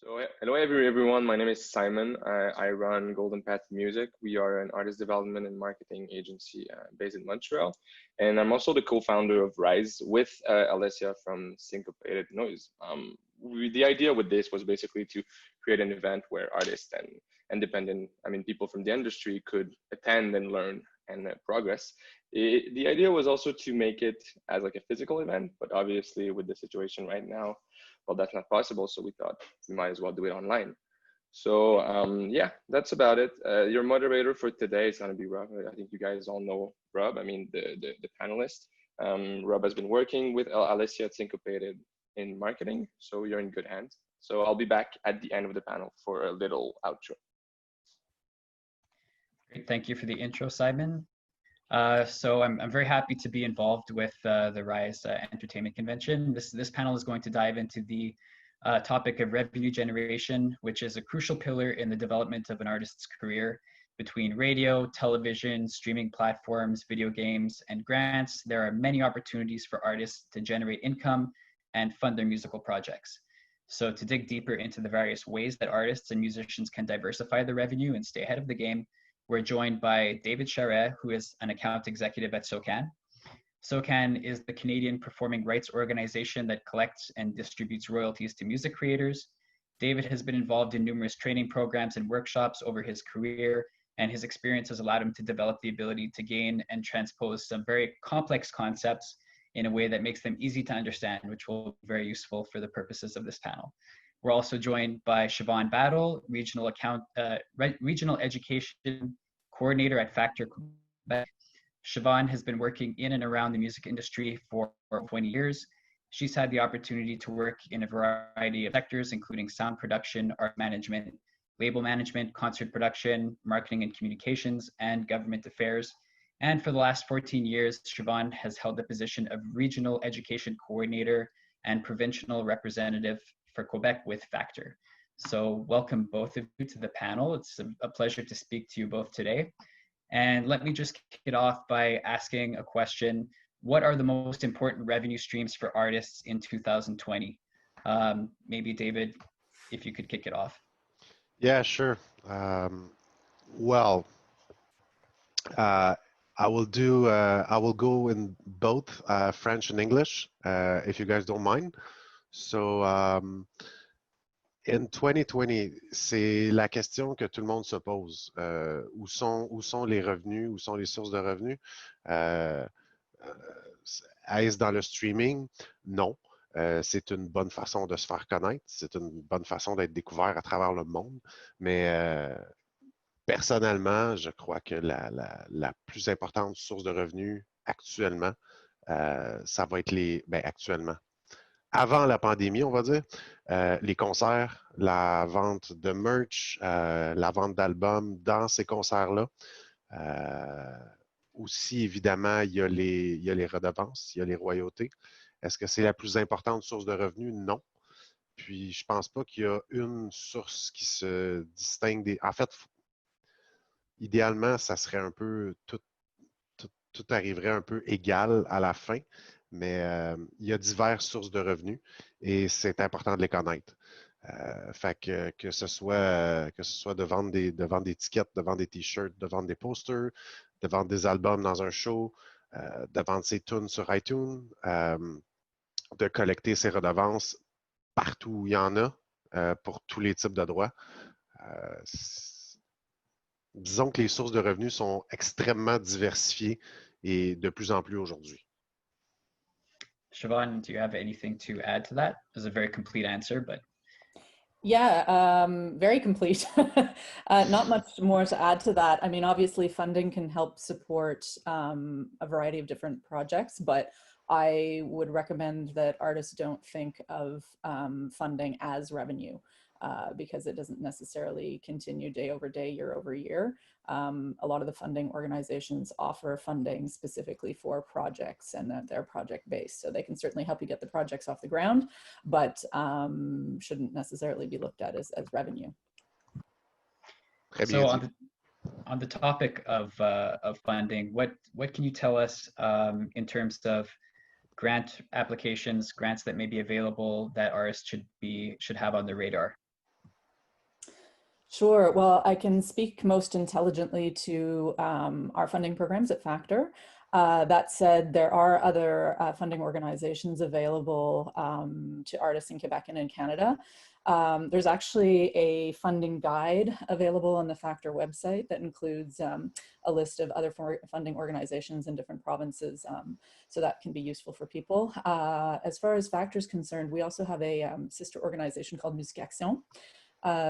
Hello everyone. My name is Simon. I run Golden Path Music. We are an artist development and marketing agency based in Montreal, and I'm also the co-founder of Rise with Alessia from Syncopated Noize. The idea with this was basically to create an event where artists and independent, people from the industry could attend and learn and progress. The idea was also to make it as like a physical event, but obviously with the situation right now, well, that's not possible. So we thought we might as well do it online. So yeah, that's about it. Your moderator for today is going to be Rob. I think you guys all know Rob. The panelist. Rob has been working with Alessia at Syncopated in marketing, so you're in good hands. So I'll be back at the end of the panel for a little outro. Great, thank you for the intro, Simon. So I'm very happy to be involved with the Rise Entertainment Convention. This panel is going to dive into the topic of revenue generation, which is a crucial pillar in the development of an artist's career. Between radio, television, streaming platforms, video games, and grants, there are many opportunities for artists to generate income and fund their musical projects. So to dig deeper into the various ways that artists and musicians can diversify their revenue and stay ahead of the game, we're joined by David Charest, who is an account executive at SOCAN. SOCAN is the Canadian performing rights organization that collects and distributes royalties to music creators. David has been involved in numerous training programs and workshops over his career, and his experience has allowed him to develop the ability to gain and transpose some very complex concepts in a way that makes them easy to understand, which will be very useful for the purposes of this panel. We're also joined by Shevaughn Battle, regional education coordinator at Factor Quebec. Shevaughn has been working in and around the music industry for 20 years. She's had the opportunity to work in a variety of sectors, including sound production, art management, label management, concert production, marketing and communications, and government affairs. And for the last 14 years, Shevaughn has held the position of regional education coordinator and provincial representative for Quebec with Factor. So welcome both of you to the panel. It's a pleasure to speak to you both today. And let me just kick it off by asking a question. What are the most important revenue streams for artists in 2020? Maybe David, if you could kick it off. Yeah, sure. I will go in both French and English, if you guys don't mind. So, in 2020, c'est la question que tout le monde se pose. Où sont les revenus? Où sont les sources de revenus? Est-ce dans le streaming? Non. C'est une bonne façon de se faire connaître. C'est une bonne façon d'être découvert à travers le monde. Mais personnellement, je crois que la plus importante source de revenus actuellement, ça va être actuellement. Avant la pandémie, on va dire, les concerts, la vente de merch, la vente d'albums dans ces concerts-là. Aussi, évidemment, il y a les redevances, il y a les royautés. Est-ce que c'est la plus importante source de revenus? Non. Puis, je pense pas qu'il y a une source qui se distingue des... En fait, idéalement, ça serait un peu... Tout arriverait un peu égal à la fin. Mais il y a diverses sources de revenus et c'est important de les connaître. Fait que ce soit de vendre des tickets, de vendre des t-shirts, de vendre des posters, de vendre des albums dans un show, de vendre ses tunes sur iTunes, de collecter ses redevances partout où il y en a pour tous les types de droits. Disons que les sources de revenus sont extrêmement diversifiées et de plus en plus aujourd'hui. Shevaughn, do you have anything to add to that? It was a very complete answer, but. Yeah, very complete. Not much more to add to that. I mean, obviously funding can help support a variety of different projects, but I would recommend that artists don't think of funding as revenue because it doesn't necessarily continue day over day, year over year. A lot of the funding organizations offer funding specifically for projects and that they're project based. So they can certainly help you get the projects off the ground, but shouldn't necessarily be looked at as revenue. So on the topic of funding, what can you tell us in terms of grant applications, grants that may be available that artists should have on their radar? Sure. Well, I can speak most intelligently to our funding programs at Factor. That said, there are other funding organizations available to artists in Quebec and in Canada. There's actually a funding guide available on the Factor website that includes a list of other funding organizations in different provinces, so that can be useful for people. As far as Factor is concerned, we also have a sister organization called Musique Action.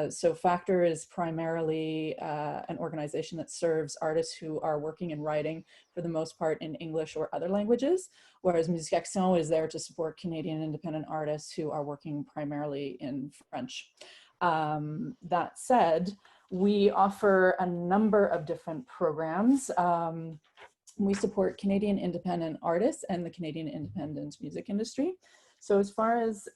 So Factor is primarily an organization that serves artists who are working and writing for the most part in English or other languages, whereas Musique Action is there to support Canadian independent artists who are working primarily in French. That said, we offer a number of different programs. We support Canadian independent artists and the Canadian independent music industry. So as far as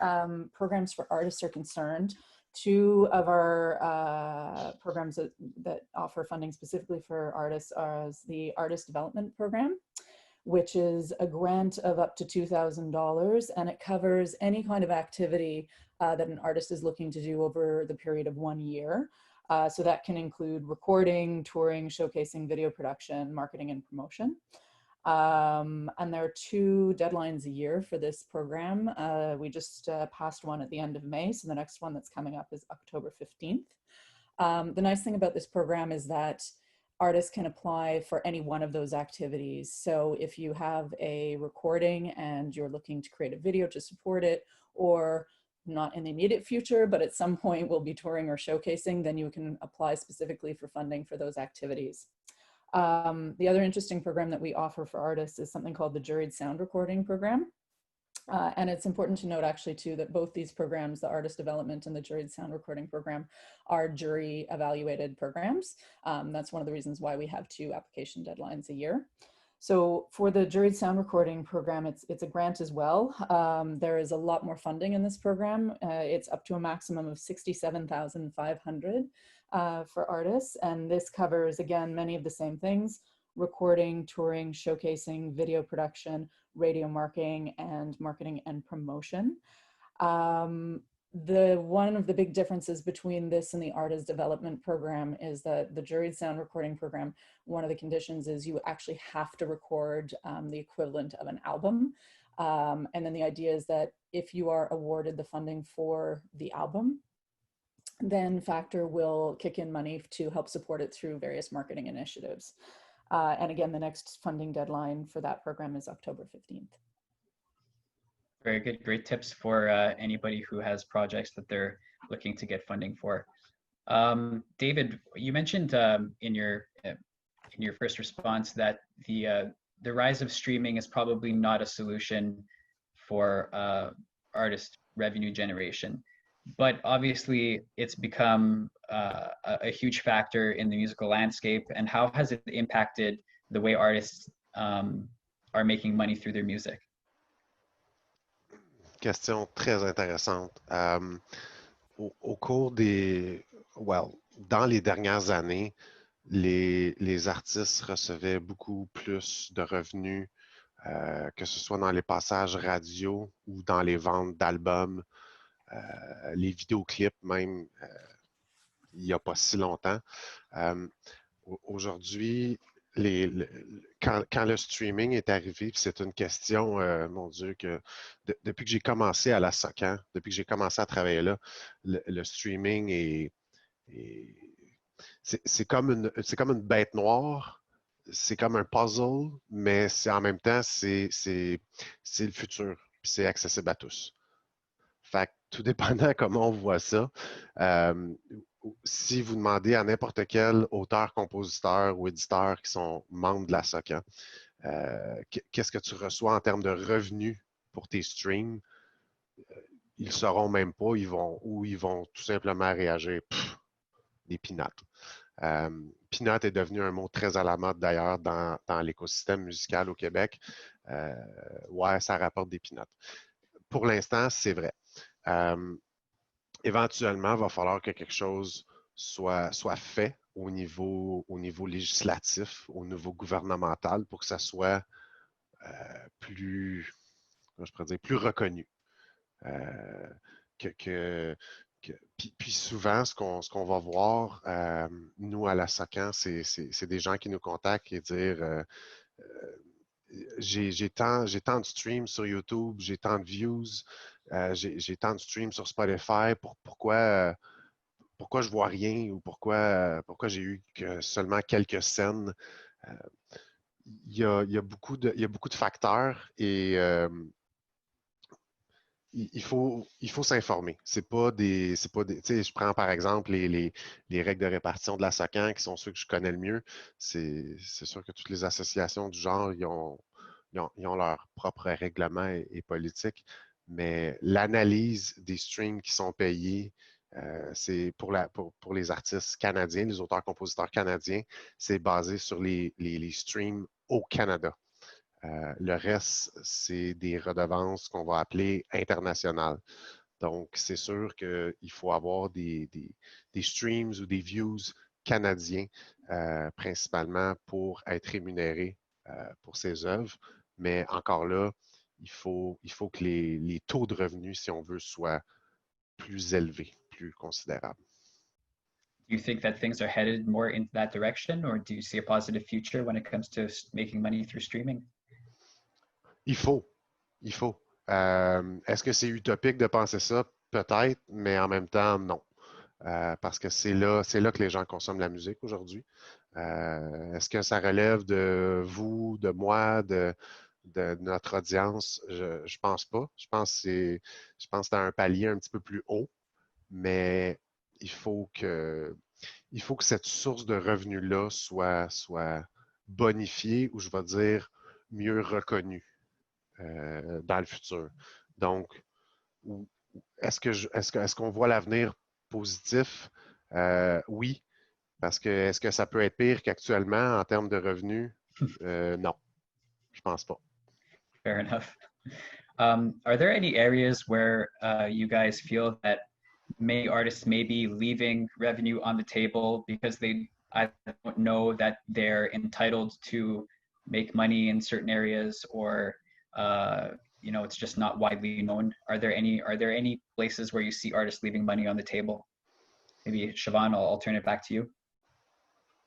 programs for artists are concerned, two of our programs that offer funding specifically for artists are the Artist Development Program, which is a grant of up to $2,000, and it covers any kind of activity that an artist is looking to do over the period of 1 year. So that can include recording, touring, showcasing, video production, marketing, and promotion. And there are 2 deadlines a year for this program. We just passed one at the end of May, so the next one that's coming up is October 15th. The nice thing about this program is that artists can apply for any one of those activities. So if you have a recording and you're looking to create a video to support it, or not in the immediate future, but at some point will be touring or showcasing, then you can apply specifically for funding for those activities. The other interesting program that we offer for artists is something called the Juried Sound Recording Program. And it's important to note actually too that both these programs, the Artist Development and the Juried Sound Recording Program, are jury evaluated programs. That's one of the reasons why we have 2 application deadlines a year. So for the Juried Sound Recording Program, it's a grant as well. There is a lot more funding in this program. It's up to a maximum of $67,500 for artists. And this covers, again, many of the same things: recording, touring, showcasing, video production, radio marketing and promotion. One of the big differences between this and the Artist Development Program is that the Juried Sound Recording Program, one of the conditions is you actually have to record the equivalent of an album. And then the idea is that if you are awarded the funding for the album, then Factor will kick in money to help support it through various marketing initiatives. And again, the next funding deadline for that program is October 15th. Very good, great tips for anybody who has projects that they're looking to get funding for. David, you mentioned in your first response that the rise of streaming is probably not a solution for artist revenue generation, but obviously it's become a huge factor in the musical landscape. And how has it impacted the way artists are making money through their music? Question très intéressante. Au cours dans les dernières années, les artistes recevaient beaucoup plus de revenus, que ce soit dans les passages radio ou dans les ventes d'albums, les vidéoclips même, il n'y a pas si longtemps. Aujourd'hui, quand le streaming est arrivé, c'est une question, mon Dieu, que depuis que j'ai commencé à la SOCAN, depuis que j'ai commencé à travailler là, le streaming c'est comme une bête noire, c'est comme un puzzle, mais en même temps, c'est le futur, puis c'est accessible à tous. Fait que tout dépendant comment on voit ça, si vous demandez à n'importe quel auteur, compositeur ou éditeur qui sont membres de la SOCAN, qu'est-ce que tu reçois en termes de revenus pour tes streams, ils ne sauront même pas, ils vont tout simplement réagir, des peanuts. Peanut est devenu un mot très à la mode d'ailleurs dans l'écosystème musical au Québec. Ouais, ça rapporte des peanuts. Pour l'instant, c'est vrai. Éventuellement, il va falloir que quelque chose soit fait au niveau législatif, au niveau gouvernemental, pour que ça soit plus reconnu. Puis souvent, ce qu'on va voir, nous, à la SOCAN, c'est des gens qui nous contactent et dire j'ai tant de streams sur YouTube, j'ai tant de views, j'ai tant de streams sur Spotify, pourquoi je vois rien ou pourquoi j'ai eu que seulement quelques scènes. Il y a beaucoup de facteurs et il faut s'informer. Tu sais, je prends par exemple les règles de répartition de la SOCAN qui sont ceux que je connais le mieux. C'est sûr que toutes les associations du genre, ils ont leur propre règlement et politique, mais l'analyse des streams qui sont payés, c'est pour les artistes canadiens, les auteurs-compositeurs canadiens, c'est basé sur les streams au Canada. Le reste, c'est des redevances qu'on va appeler internationales. Donc, c'est sûr qu'il faut avoir des streams ou des views canadiens, principalement pour être rémunéré pour ces œuvres. Mais encore là, il faut que les taux de revenus, si on veut, soient plus élevés, plus considérables. Do you think that things are headed more into that direction, or do you see a positive future when it comes to making money through streaming? Il faut. Est-ce que c'est utopique de penser ça? Peut-être, mais en même temps, non. Parce que c'est là que les gens consomment la musique aujourd'hui. Est-ce que ça relève de vous, de moi, de notre audience? Je pense pas. Je pense que c'est à un palier un petit peu plus haut, mais il faut que cette source de revenus-là soit bonifiée ou je vais dire mieux reconnue dans le futur. Donc, est-ce qu'on voit l'avenir positif? Oui, parce que est-ce que ça peut être pire qu'actuellement en termes de revenus? Non, je pense pas. Fair enough. Are there any areas where you guys feel that many artists may be leaving revenue on the table because they either don't know that they're entitled to make money in certain areas, or it's just not widely known? Are there any places where you see artists leaving money on the table? Maybe Shevaughn, I'll turn it back to you.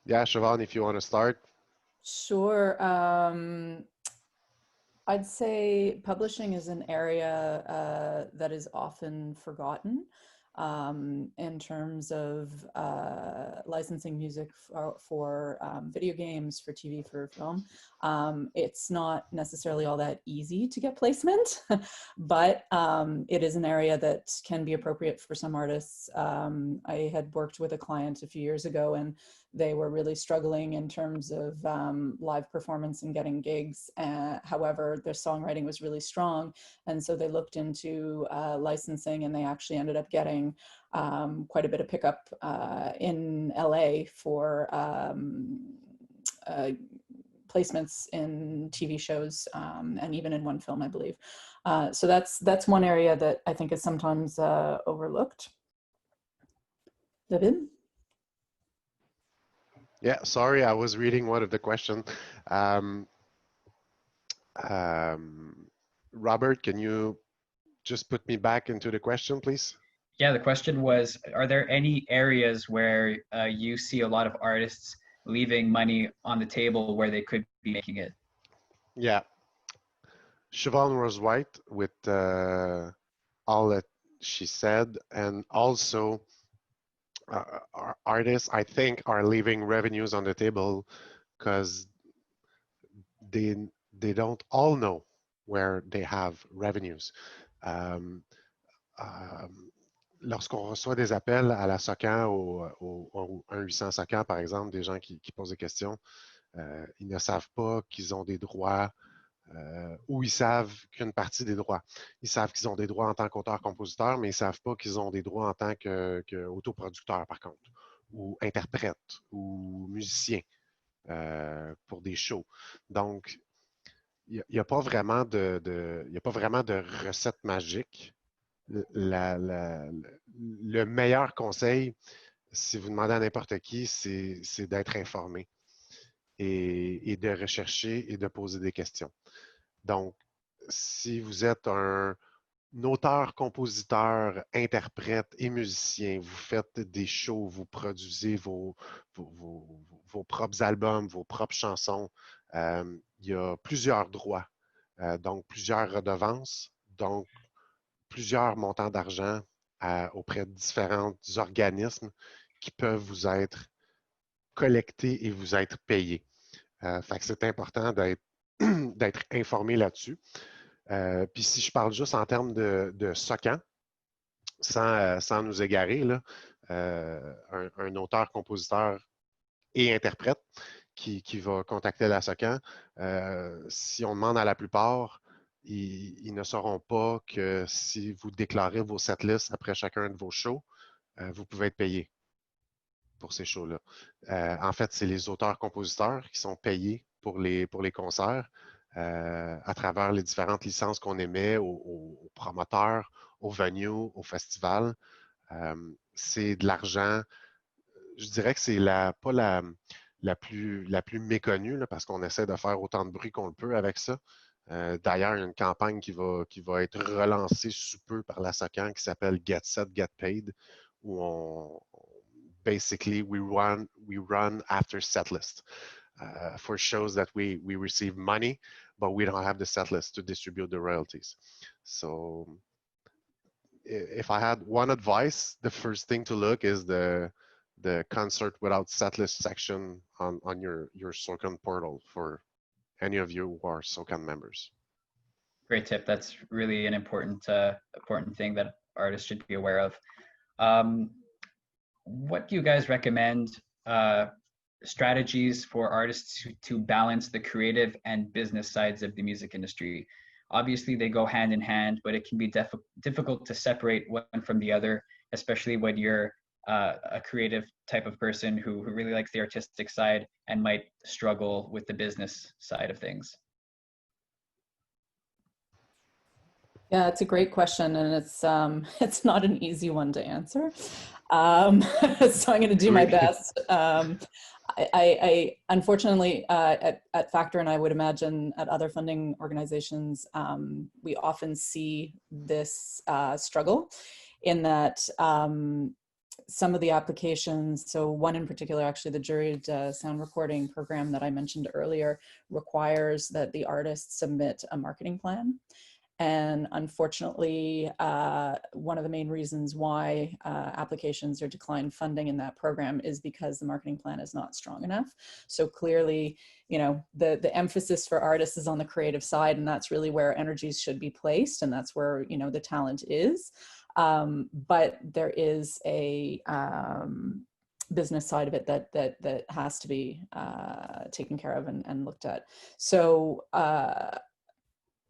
Yeah, Shevaughn, if you want to start. Sure. I'd say publishing is an area that is often forgotten in terms of licensing music for video games, for TV, for film. It's not necessarily all that easy to get placement, but it is an area that can be appropriate for some artists. I had worked with a client a few years ago, and they were really struggling in terms of live performance and getting gigs. However, their songwriting was really strong. And so they looked into licensing, and they actually ended up getting quite a bit of pickup in LA for placements in TV shows and even in one film, I believe. So that's one area that I think is sometimes overlooked. David? Yeah, sorry, I was reading one of the questions. Robert, can you just put me back into the question, please? Yeah, the question was, are there any areas where you see a lot of artists leaving money on the table where they could be making it? Yeah. Shevaughn was right with all that she said, and also our artists, I think, are leaving revenues on the table because they don't all know where they have revenues. Lorsqu'on reçoit des appels à la SOCAN, au 1-800 SOCAN, par exemple, des gens qui posent des questions, ils ne savent pas qu'ils ont des droits ou ils savent qu'une partie des droits. Ils savent qu'ils ont des droits en tant qu'auteur-compositeur, mais ils ne savent pas qu'ils ont des droits en tant qu'autoproducteur, par contre, ou interprète, ou musicien pour des shows. Donc, il n'y a pas vraiment de recette magique. Le meilleur conseil, si vous demandez à n'importe qui, c'est d'être informé et de rechercher et de poser des questions. Donc, si vous êtes un auteurs, compositeurs, interprètes et musiciens, vous faites des shows, vous produisez vos propres albums, vos propres chansons. Il y a plusieurs droits, donc plusieurs redevances, donc plusieurs montants d'argent auprès de différents organismes qui peuvent vous être collectés et vous être payés. Fait que c'est important d'être informé là-dessus. Puis si je parle juste en termes de SOCAN, sans nous égarer, là, un auteur, compositeur et interprète qui va contacter la SOCAN, si on demande à la plupart, ils ne sauront pas que si vous déclarez vos setlists après chacun de vos shows, vous pouvez être payé pour ces shows-là. En fait, c'est les auteurs-compositeurs qui sont payés pour les concerts à travers les différentes licences qu'on émet aux promoteurs, aux venues, aux festivals. C'est de l'argent, je dirais que c'est pas la plus méconnue, là, parce qu'on essaie de faire autant de bruit qu'on le peut avec ça. D'ailleurs, il y a une campagne qui va être relancée sous peu par la SOCAN qui s'appelle Get Set, Get Paid, où basically we run after setlist for shows that we receive money, but we don't have the setlist to distribute the royalties. So if I had one advice, the first thing to look is the concert without setlist section on your SOCAN portal for any of you who are SOCAN members. Great tip. That's really an important thing that artists should be aware of. What do you guys recommend strategies for artists to balance the creative and business sides of the music industry? Obviously, they go hand in hand, but it can be difficult to separate one from the other, especially when you're a creative type of person who really likes the artistic side and might struggle with the business side of things. Yeah, it's a great question, and it's not an easy one to answer. So I'm going to do my best. I unfortunately at Factor, and I would imagine at other funding organizations, we often see this struggle in that some of the applications, so one in particular, actually the juried sound recording program that I mentioned earlier, requires that the artist submit a marketing plan. And unfortunately, one of the main reasons why applications are declined funding in that program is because the marketing plan is not strong enough. So clearly, you know, the emphasis for artists is on the creative side, and that's really where energies should be placed, and that's where, you know, the talent is. But there is a business side of it that has to be taken care of and looked at. So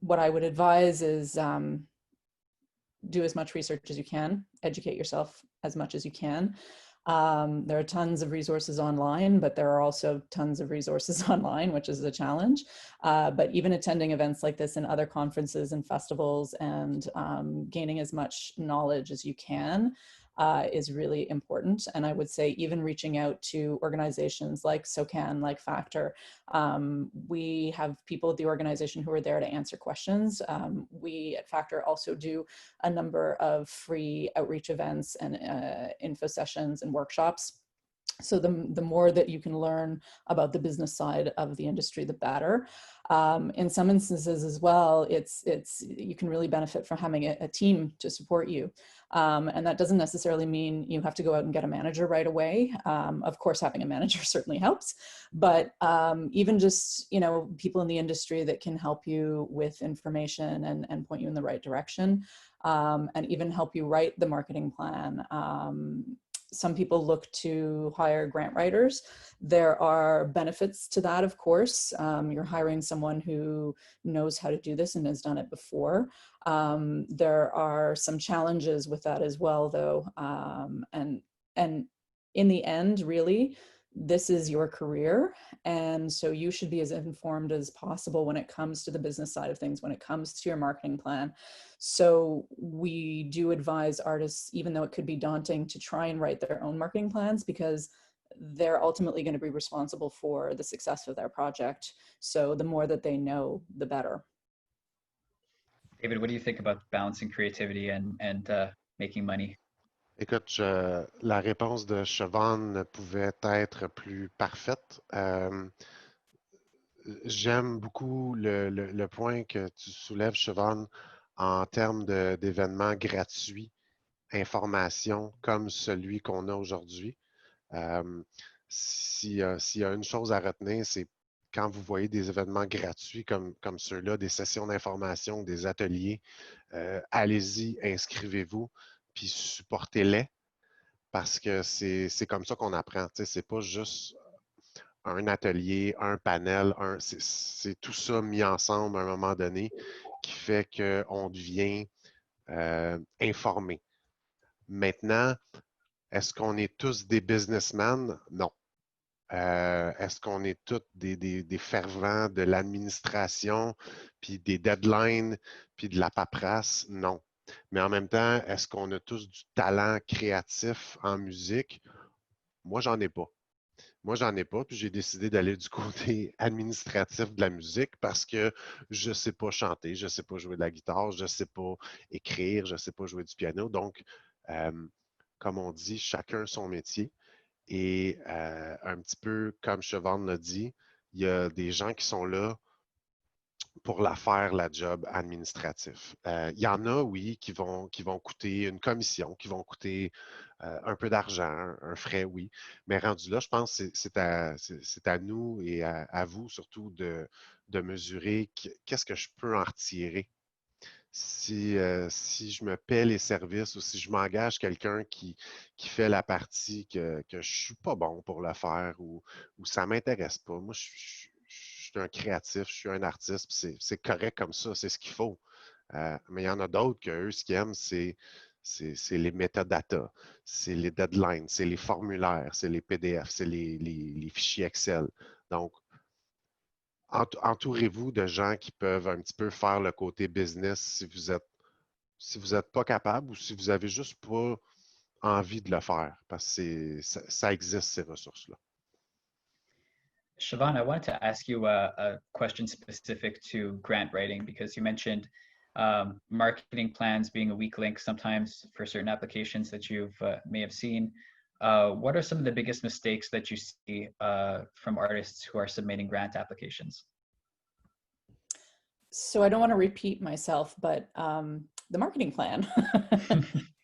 what I would advise is do as much research as you can, educate yourself as much as you can. There are tons of resources online, but there are also tons of resources online, which is a challenge. But even attending events like this and other conferences and festivals and gaining as much knowledge as you can is really important. And I would say even reaching out to organizations like SOCAN, like Factor. We have people at the organization who are there to answer questions. We at Factor also do a number of free outreach events and info sessions and workshops. So the more that you can learn about the business side of the industry, the better. In some instances as well, you can really benefit from having a team to support you. And that doesn't necessarily mean you have to go out and get a manager right away. Of course, having a manager certainly helps, but even just, you know, people in the industry that can help you with information and point you in the right direction, and even help you write the marketing plan. Some people look to hire grant writers. There are benefits to that, of course. You're hiring someone who knows how to do this and has done it before. There are some challenges with that as well, though. And in the end, really, this is your career. And so you should be as informed as possible when it comes to the business side of things, when it comes to your marketing plan. So we do advise artists, even though it could be daunting, to try and write their own marketing plans, because they're ultimately going to be responsible for the success of their project. So the more that they know, the better. David, what do you think about balancing creativity and making money? Écoute, la réponse de Shevaughn ne pouvait être plus parfaite. J'aime beaucoup le point que tu soulèves, Shevaughn, en termes d'événements gratuits, information comme celui qu'on a aujourd'hui. S'il y a une chose à retenir, c'est quand vous voyez des événements gratuits comme ceux-là, des sessions d'information, des ateliers, allez-y, inscrivez-vous, puis supportez-les, parce que c'est comme ça qu'on apprend. C'est pas juste un atelier, un panel, c'est tout ça mis ensemble à un moment donné qui fait qu'on devient informé. Maintenant, est-ce qu'on est tous des businessmen? Non. Est-ce qu'on est tous des fervents de l'administration, puis des deadlines, puis de la paperasse? Non. Mais en même temps, est-ce qu'on a tous du talent créatif en musique? Moi, j'en ai pas. Moi, j'en ai pas, puis j'ai décidé d'aller du côté administratif de la musique parce que je ne sais pas chanter, je ne sais pas jouer de la guitare, je ne sais pas écrire, je ne sais pas jouer du piano. Donc, comme on dit, chacun son métier. Et un petit peu comme Shevaughn l'a dit, il y a des gens qui sont là pour la faire, la job administratif. Il y en a, oui, qui vont coûter une commission, qui vont coûter un peu d'argent, un frais, oui. Mais rendu là, je pense que c'est à nous et à vous surtout de mesurer qu'est-ce que je peux en retirer. Si je me paie les services ou si je m'engage quelqu'un qui fait la partie que je ne suis pas bon pour le faire ou ça ne m'intéresse pas. Moi, je suis un créatif, je suis un artiste, c'est correct comme ça, c'est ce qu'il faut. Mais il y en a d'autres que eux, ce qu'ils aiment, c'est les metadata, c'est les deadlines, c'est les formulaires, c'est les PDF, c'est les fichiers Excel. Donc, entourez-vous de gens qui peuvent un petit peu faire le côté business si vous êtes pas capable ou si vous avez juste pas envie de le faire, parce que ça existe, ces ressources-là. Shevaughn, I wanted to ask you a question specific to grant writing because you mentioned marketing plans being a weak link sometimes for certain applications that you've may have seen. What are some of the biggest mistakes that you see from artists who are submitting grant applications? So I don't want to repeat myself, but the marketing plan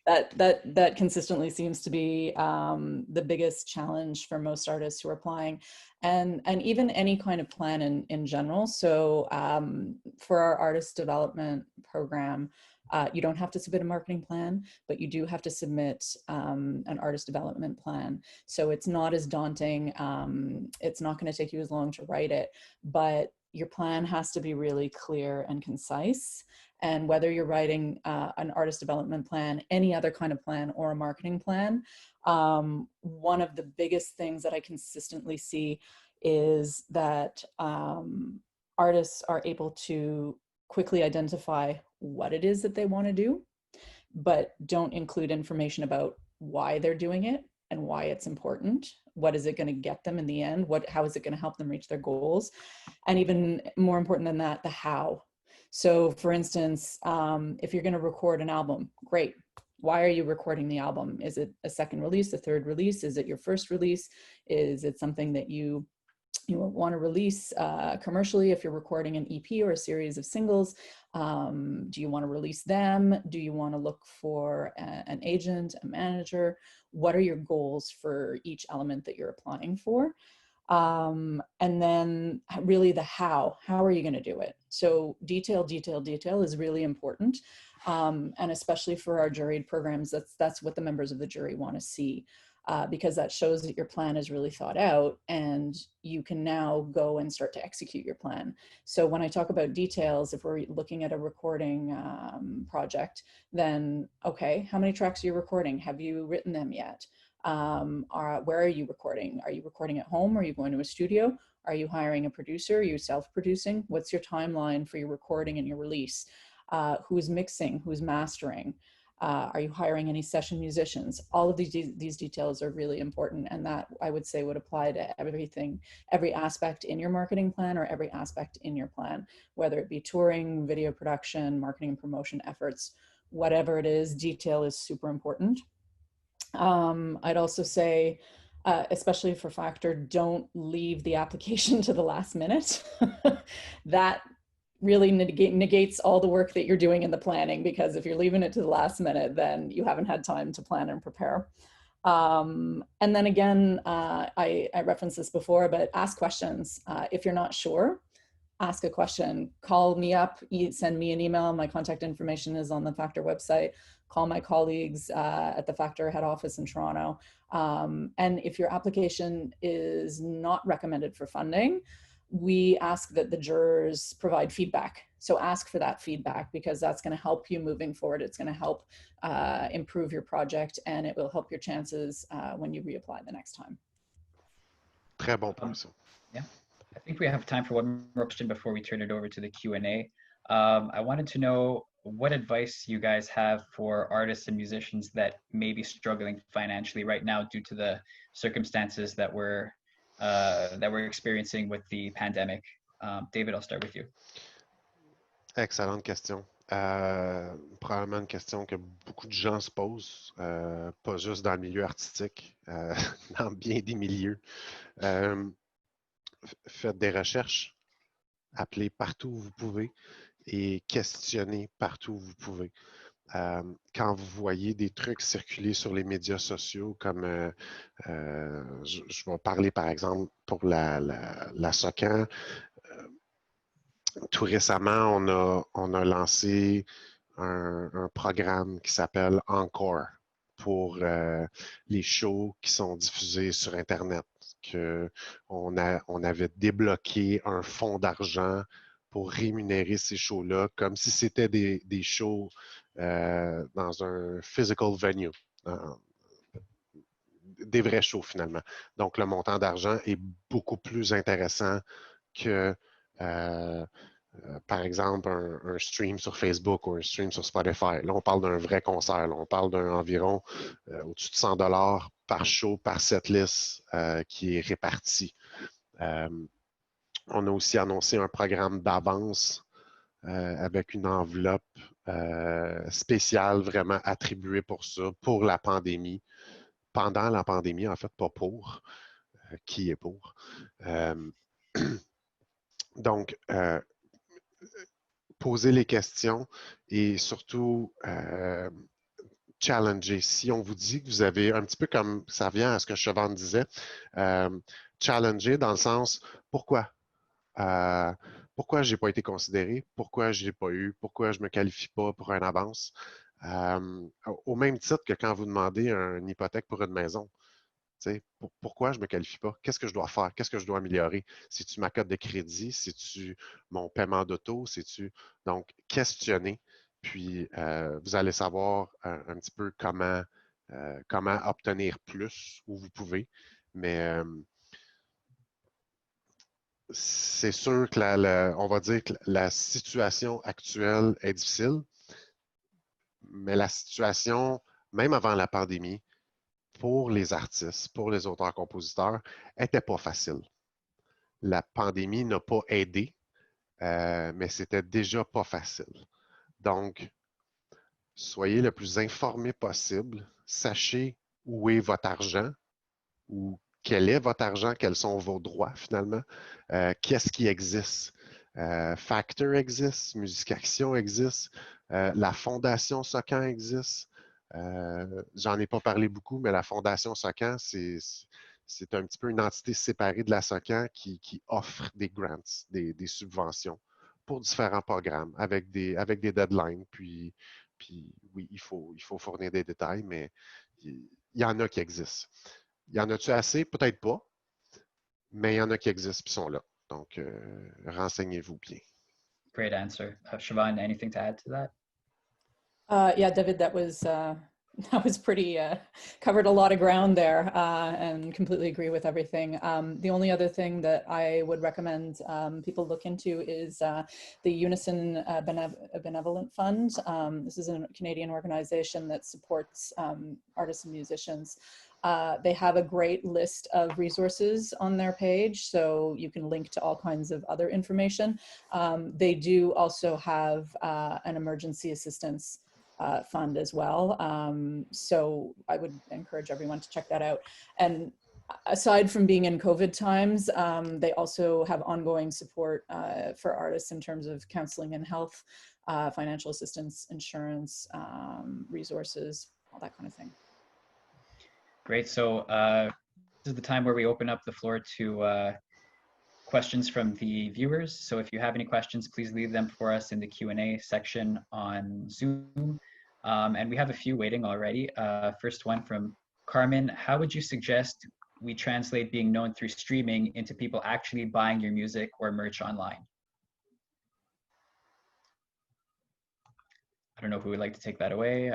that consistently seems to be the biggest challenge for most artists who are applying, and even any kind of plan in general. So for our artist development program, you don't have to submit a marketing plan, but you do have to submit an artist development plan. So it's not as daunting. It's not going to take you as long to write it, but your plan has to be really clear and concise. And whether you're writing an artist development plan, any other kind of plan, or a marketing plan, one of the biggest things that I consistently see is that artists are able to quickly identify what it is that they want to do, but don't include information about why they're doing it and why it's important. What is it going to get them in the end? How is it going to help them reach their goals? And even more important than that, the how. So for instance, if you're going to record an album, great. Why are you recording the album? Is it a second release, a third release? Is it your first release? Is it something that you want to release commercially if you're recording an EP or a series of singles? Do you want to release them? Do you want to look for an agent, a manager? What are your goals for each element that you're applying for? And then really the how are you going to do it? So detail is really important. And especially for our juried programs, that's what the members of the jury want to see. Because that shows that your plan is really thought out and you can now go and start to execute your plan. So when I talk about details, if we're looking at a recording project, then, okay, how many tracks are you recording? Have you written them yet? Where are you recording? Are you recording at home? Are you going to a studio? Are you hiring a producer? Are you self-producing? What's your timeline for your recording and your release? Who's mixing? Who's mastering? Are you hiring any session musicians? All of these details are really important, and that I would say would apply to everything, every aspect in your marketing plan or every aspect in your plan, whether it be touring, video production, marketing and promotion efforts, whatever it is, detail is super important. I'd also say, especially for Factor, don't leave the application to the last minute. That really negates all the work that you're doing in the planning, because if you're leaving it to the last minute, then you haven't had time to plan and prepare. And then again, I referenced this before, but ask questions. If you're not sure, ask a question. Call me up, send me an email. My contact information is on the Factor website. Call my colleagues at the Factor head office in Toronto. And if your application is not recommended for funding, we ask that the jurors provide feedback. So ask for that feedback, because that's going to help you moving forward. It's going to help improve your project, and it will help your chances when you reapply the next time. Très bon point, ça. Yeah, I think we have time for one more question before we turn it over to the Q&A. I wanted to know what advice you guys have for artists and musicians that may be struggling financially right now due to the circumstances that we're experiencing with the pandemic. David, I'll start with you. Excellente question. Probablement une question que beaucoup de gens se posent, pas juste dans le milieu artistique, dans bien des milieux. Faites des recherches, appelez partout où vous pouvez et questionnez partout où vous pouvez. Quand vous voyez des trucs circuler sur les médias sociaux, comme je vais parler par exemple pour la SOCAN, tout récemment, on a lancé un programme qui s'appelle Encore pour les shows qui sont diffusés sur Internet. On avait débloqué un fonds d'argent pour rémunérer ces shows-là comme si c'était des shows dans un physical venue, des vrais shows finalement. Donc, le montant d'argent est beaucoup plus intéressant que, par exemple, un stream sur Facebook ou un stream sur Spotify. Là, on parle d'un vrai concert. Là, on parle d'environ au-dessus de 100 $ par show, par setlist qui est réparti. On a aussi annoncé un programme d'avance avec une enveloppe spéciale vraiment attribuée pour ça, pour la pandémie. Pendant la pandémie, en fait, pas pour. Qui est pour? Donc, poser les questions et surtout challenger. Si on vous dit que vous avez un petit peu comme ça vient à ce que Shevaughn disait, challenger dans le sens pourquoi? Pourquoi je n'ai pas été considéré? Pourquoi je n'ai pas eu? Pourquoi je ne me qualifie pas pour une avance? Au même titre que quand vous demandez une hypothèque pour une maison. Pourquoi je ne me qualifie pas? Qu'est-ce que je dois faire? Qu'est-ce que je dois améliorer? C'est-tu ma cote de crédit? C'est-tu mon paiement d'auto? Donc, questionnez, puis vous allez savoir un petit peu comment obtenir plus où vous pouvez. Mais c'est sûr que on va dire que la situation actuelle est difficile, mais la situation, même avant la pandémie, pour les artistes, pour les auteurs-compositeurs, n'était pas facile. La pandémie n'a pas aidé, mais c'était déjà pas facile. Donc, soyez le plus informé possible. Sachez où est votre argent ou quel est votre argent, quels sont vos droits finalement, qu'est-ce qui existe. Factor existe, Musicaction existe, la Fondation SOCAN existe. J'en ai pas parlé beaucoup, mais la Fondation SOCAN, c'est un petit peu une entité séparée de la SOCAN qui offre des grants, des subventions pour différents programmes avec des deadlines. Puis oui, il faut fournir des détails, mais il y en a qui existent. Il y en a-tu assez? Peut-être pas, mais il y en a qui existent et sont là. Donc, renseignez-vous bien. Great answer. Shevaughn, anything to add to that? Yeah, David, that was that was pretty, covered a lot of ground there, and completely agree with everything. The only other thing that I would recommend people look into is the Unison Benevolent Fund. This is a Canadian organization that supports artists and musicians. They have a great list of resources on their page, so you can link to all kinds of other information. They do also have an emergency assistance fund as well. So I would encourage everyone to check that out. And aside from being in COVID times, they also have ongoing support for artists in terms of counseling and health, financial assistance, insurance, resources, all that kind of thing. Great. So this is the time where we open up the floor to questions from the viewers. So if you have any questions, please leave them for us in the Q&A section on Zoom. And we have a few waiting already. First one from Carmen. How would you suggest we translate being known through streaming into people actually buying your music or merch online? I don't know who would like to take that away.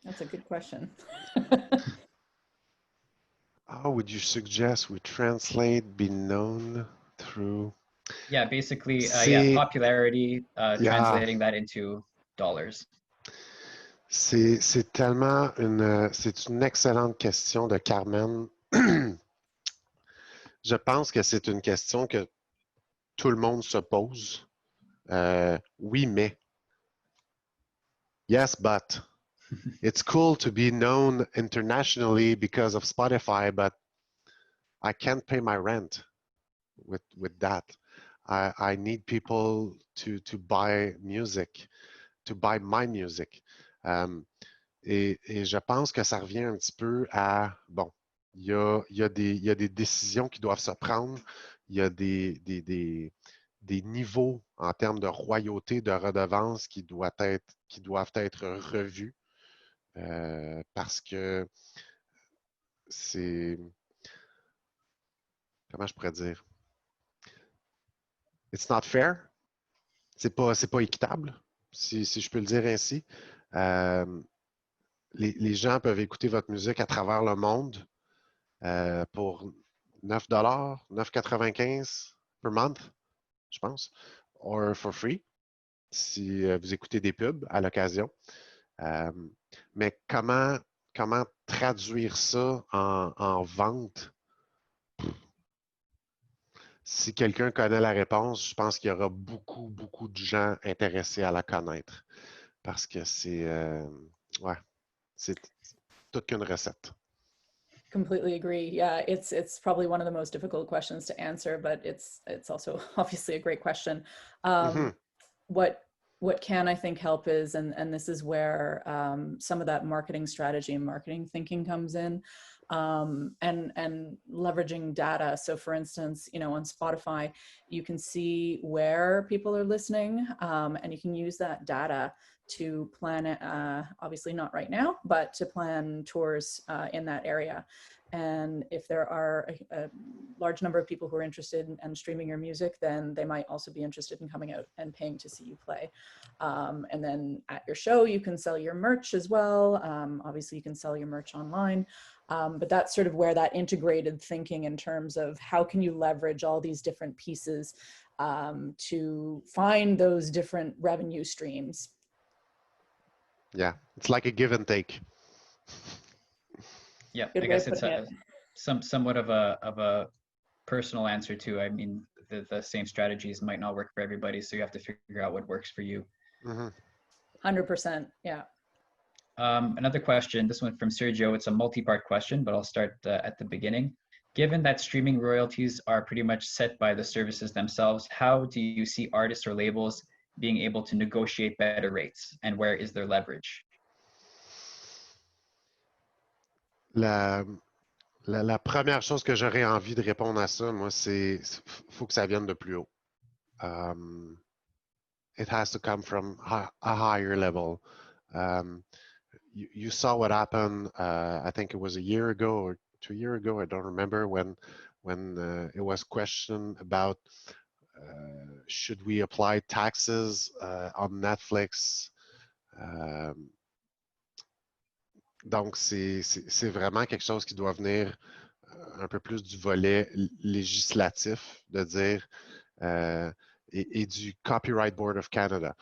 That's a good question. How would you suggest we translate be known through? Yeah, basically, yeah, popularity, translating that into dollars. C'est tellement c'est une excellente question de Carmen. Je pense que c'est une question que tout le monde se pose. Oui, mais. Yes, but. It's cool to be known internationally because of Spotify, but I can't pay my rent with that. I need people to buy music, to buy my music. Et je pense que ça revient un petit peu à, bon, il y a des décisions qui doivent se prendre, il y a des niveaux en termes de royauté, de redevance qui doivent être revus parce que c'est, comment je pourrais dire? It's not fair. C'est pas équitable, si je peux le dire ainsi. Les gens peuvent écouter votre musique à travers le monde pour $9, $9,95 per month, je pense, or for free, si vous écoutez des pubs à l'occasion. Mais comment traduire ça en vente? Si quelqu'un connaît la réponse, je pense qu'il y aura beaucoup de gens intéressés à la connaître. Parce que c'est toute qu'une recette. Completely agree. Yeah, it's probably one of the most difficult questions to answer, but it's also obviously a great question. What can I think help is, and this is where some of that marketing strategy and marketing thinking comes in, and leveraging data. So for instance, on Spotify, you can see where people are listening, and you can use that data to plan, obviously not right now, but to plan tours in that area. And if there are a large number of people who are interested in streaming your music, then they might also be interested in coming out and paying to see you play. And then at your show, you can sell your merch as well. Obviously, you can sell your merch online. But that's sort of where that integrated thinking in terms of how can you leverage all these different pieces to find those different revenue streams. Yeah, it's like a give and take. Yeah, I guess it's somewhat of a personal answer too. I mean, the same strategies might not work for everybody, so you have to figure out what works for you. 100%, yeah. Another question, this one from Sergio. It's a multi-part question, but I'll start at the beginning. Given that streaming royalties are pretty much set by the services themselves, how do you see artists or labels being able to negotiate better rates, and where is their leverage? La première chose que j'aurais envie de répondre à ça, moi, c'est faut que ça vienne de plus haut. It has to come from a higher level. You saw what happened, I think it was a year ago or 2 years ago, I don't remember, when it was questioned about should we apply taxes on Netflix? Donc, c'est vraiment quelque chose qui doit venir un peu plus du volet législatif, de dire, et du Copyright Board of Canada.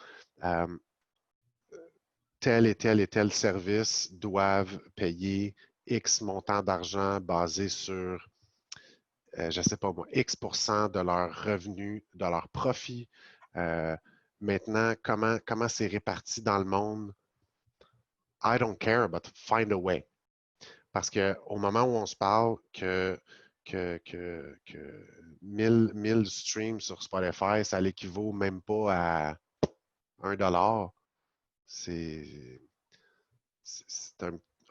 Tel et tel et tel service doivent payer X montant d'argent basé sur, je ne sais pas moi, X% de leurs revenus, de leurs profits. Maintenant, comment c'est réparti dans le monde? I don't care, but find a way. Parce qu'au moment où on se parle que 1000 streams sur Spotify, ça l'équivaut même pas à $1, c'est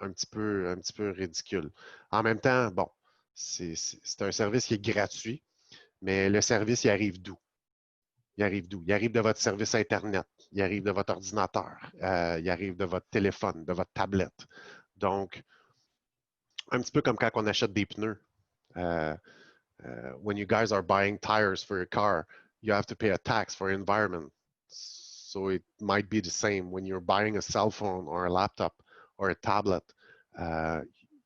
un petit peu ridicule. En même temps, bon, c'est un service qui est gratuit, mais le service, il arrive d'où? Il arrive d'où? Il arrive de votre service Internet, il arrive de votre ordinateur, il arrive de votre téléphone, de votre tablette. Donc, un petit peu comme quand on achète des pneus. When you guys are buying tires for your car, you have to pay a tax for environment. So it might be the same when you're buying a cell phone or a laptop or a tablet.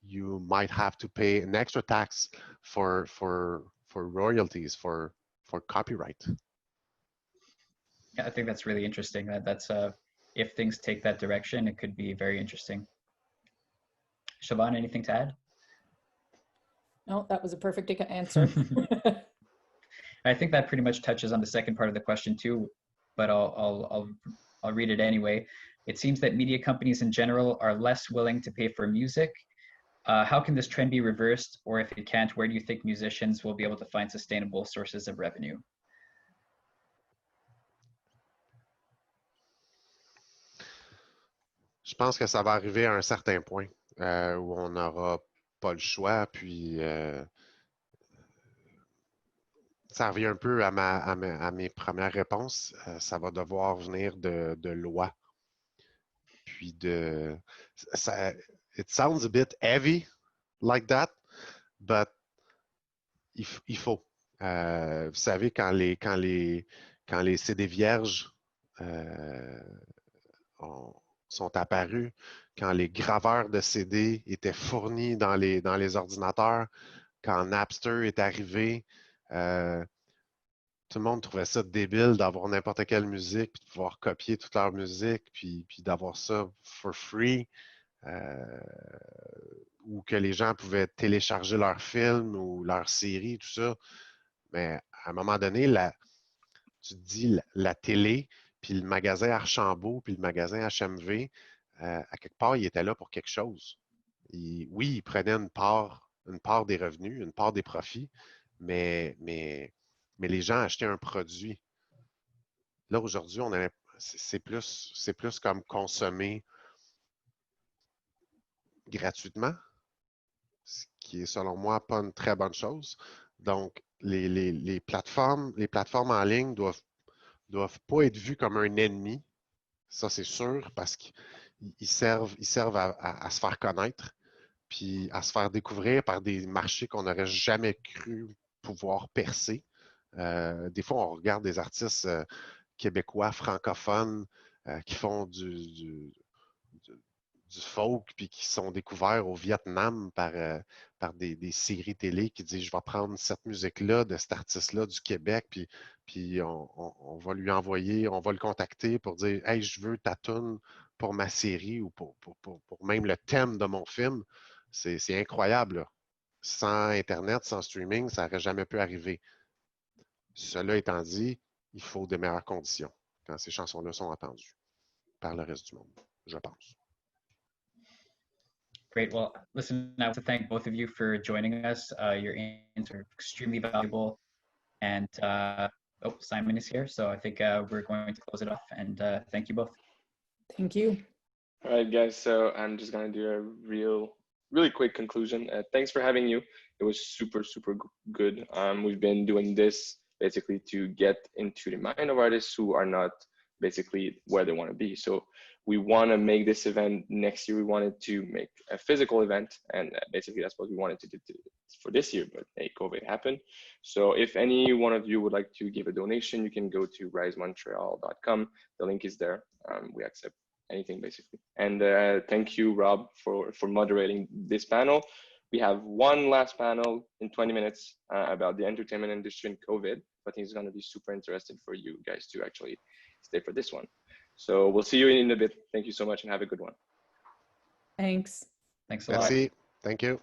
You might have to pay an extra tax for royalties, for copyright. Yeah, I think that's really interesting. That's if things take that direction, it could be very interesting. Shevaughn, anything to add? No, that was a perfect answer. I think that pretty much touches on the second part of the question too, but I'll read it anyway. It seems that media companies in general are less willing to pay for music. How can this trend be reversed? Or if it can't, where do you think musicians will be able to find sustainable sources of revenue? Je pense que ça va arriver à un certain point où on n'aura pas le choix, puis ça revient un peu à mes premières réponses. Ça va devoir venir de loi. Puis it sounds a bit heavy like that, but il faut. Vous savez, quand les CD vierges sont apparus, quand les graveurs de CD étaient fournis dans les ordinateurs, quand Napster est arrivé, tout le monde trouvait ça débile d'avoir n'importe quelle musique, puis de pouvoir copier toute leur musique, puis d'avoir ça for free, ou que les gens pouvaient télécharger leurs films ou leurs séries, tout ça. Mais à un moment donné, tu te dis la télé, puis le magasin Archambault, puis le magasin HMV, à quelque part, il était là pour quelque chose. Oui, il prenait une part des revenus, une part des profits, mais les gens achetaient un produit. Là, aujourd'hui, c'est plus comme consommer gratuitement, ce qui est, selon moi, pas une très bonne chose. Donc, les plateformes en ligne doivent pas être vues comme un ennemi. Ça, c'est sûr, parce qu'ils servent à se faire connaître, puis à se faire découvrir par des marchés qu'on n'aurait jamais cru pouvoir percer. Des fois, on regarde des artistes québécois francophones qui font du folk, puis qui sont découverts au Vietnam par des séries télé qui disent « Je vais prendre cette musique-là de cet artiste-là du Québec, puis on va lui envoyer, on va le contacter pour dire « Hey, je veux ta tune pour ma série ou pour même le thème de mon film. » C'est incroyable, là. Sans Internet, sans streaming, ça n'aurait jamais pu arriver. Cela étant dit, il faut des meilleures conditions quand ces chansons-là sont entendues par le reste du monde, je pense. Great. Well, listen, I want to thank both of you for joining us. Your insights are extremely valuable. And Simon is here, so I think we're going to close it off. And thank you both. Thank you. All right, guys. So I'm just going to do a really quick conclusion. Thanks for having you. It was super, super good. We've been doing this basically to get into the mind of artists who are not basically where they want to be. So we want to make this event next year. We wanted to make a physical event, and basically that's what we wanted to do for this year, but hey, COVID happened. So if any one of you would like to give a donation, you can go to risemontreal.com. The link is there. We accept anything basically. And thank you, Rob, for moderating this panel. We have one last panel in 20 minutes about the entertainment industry and COVID. I think it's going to be super interesting for you guys to actually stay for this one. So we'll see you in a bit. Thank you so much and have a good one. Thanks. Thanks a lot. Merci. Thank you.